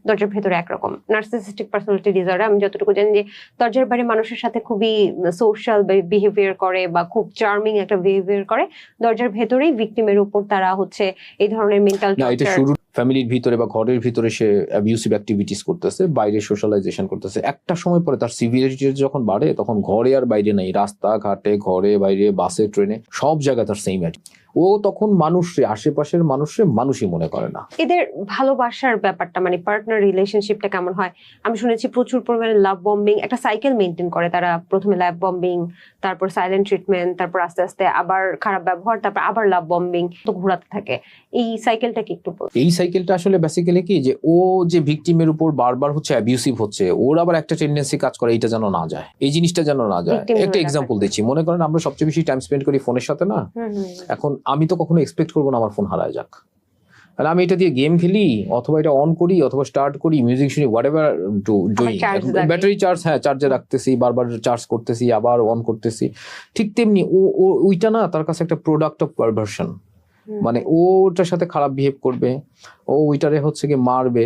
দরজার ভেতরে একরকম। নার্সিসিস্টিক পার্সোনালিটি ডিসঅর্ডার আমি যতটুকু জানি যে দরজার বাইরে মানুষের সাথে খুবই সোশ্যাল বিহেভিয়ার করে বা খুব চার্মিং একটা বিহেভিয়ার করে, দরজার ভেতরেই ভিকটিমের উপর তারা হচ্ছে এই ধরনের মেন্টাল না, এটা শুরু ফ্যামিলির ভিতরে বা ঘরের ভিতরে সে অ্যাবিউসিভ অ্যাক্টিভিটিস করতেছে, বাইরে সোশ্যালাইজেশন করতেছে। একটা সময় পরে তার সিভিয়ারিটি যখন বাড়ে তখন ঘরে আর বাইরে নেই, রাস্তাঘাটে, ঘরে বাইরে, বাসে, ট্রেনে, সব জায়গায় তার সেম অ্যাটিটিউড। ও তখন মানুষরে, আশেপাশের মানুষরে মানুষই মনে করে না। এদের ভালোবাসার ব্যাপারটা মানে পার্টনার রিলেশনশিপটা কেমন হয়? আমি শুনেছি প্রচুর পরিমাণে লাভ বম্বিং, একটা সাইকেল মেনটেন করে তারা। প্রথমে লাভ বম্বিং, তারপর সাইলেন্ট ট্রিটমেন্ট, তারপর আস্তে আস্তে আবার খারাপ ব্যবহার, তারপর আবার লাভ বম্বিং, তো ঘোরাতে থাকে। এই সাইকেলটা কি একটু বলুন? এই সাইকেলটা আসলে বেসিক্যালি কি, যে ও যে ভিকটিমের উপর বারবার হচ্ছে অ্যাবিউসিভ হচ্ছে, ওর আবার একটা টেন্ডেন্সি কাজ করে এইটা যেন না যায়, এই জিনিসটা যেন না যায়। Victim একটা হয়ে এক্সাম্পল দিচ্ছি, মনে করেন আমরা সবচেয়ে বেশি টাইম স্পেন্ড করি ফোনের সাথে না। এখন আমি তো কখনো এক্সপেক্ট করবো না আমার ফোন হারায় যাক, তাহলে আমি এটা দিয়ে গেম খেলি অথবা এটা অন করি অথবা স্টার্ট করি, মিউজিক শুনি, what ever to doing, battery charge, হ্যাঁ চার্জে রাখতেছি, বারবার চার্জ করতেছি, আবার অন করতেছি। ঠিক তেমনি ও ওইটা না তার কাছে একটা প্রোডাক্ট অফ পারভার্সন, মানে ও ওটার সাথে খারাপ বিহেভ করবে, ও ওইটারে হচ্ছে গিয়ে মারবে,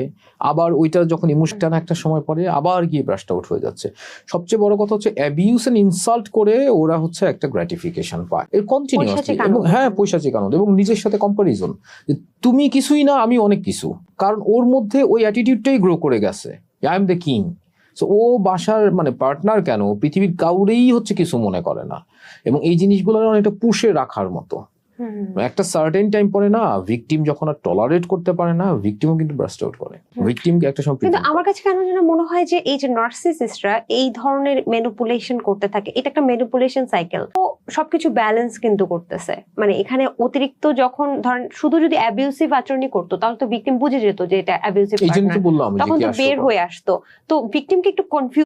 আবার ওইটা যখন ইমোশনটা একটা সময় পরে আবার গিয়ে ব্রাশটা আউট হয়ে যাচ্ছে। সবচেয়ে বড় কথা হচ্ছে অ্যাবিউস এন্ড ইনসাল্ট করে ওরা হচ্ছে একটা গ্র্যাটিফিকেশন পায় এর কন্টিনিউয়াসলি, এবং হ্যাঁ পৈশাচিক আনন্দ, এবং নিজের সাথে কম্পারিজন, যে তুমি কিছুই না আমি অনেক কিছু, কারণ ওর মধ্যে ওই অ্যাটিটিউডটাই গ্রো করে গেছে, I am the king. So ও বাসার মানে পার্টনার কেন, পৃথিবীর কাউরেই হচ্ছে কিছু মনে করে না, এবং এই জিনিসগুলো অনেকটা পুষে রাখার মতো। একটা সার্টেন টাইম পরে না, ভিকটিম যখন আর টলারেট করতে পারে না, ভিকটিমও কিন্তু ব্রাস্ট আউট করে, ভিকটিমকে একটা সময়। কিন্তু আমার কাছে কেন যেন মনে হয় যে এই যে নার্সিসিস্টরা এই ধরনের ম্যানিপুলেশন করতে থাকে, এটা একটা ম্যানিপুলেশন সাইকেল। তো সবকিছু ব্যালেন্স কিন্তু করতেছে, মানে এখানে অতিরিক্ত যখন ধরেন শুধু যদি অ্যাবিউসিভ আচরণই করতো তাহলে তো ভিকটিম বুঝে যেত যে এটা অ্যাবিউসিভ, এই জন্য তো বললাম তখন তো বের হয়ে আসতো। তো ভিকটিমকে একটু কনফিউজ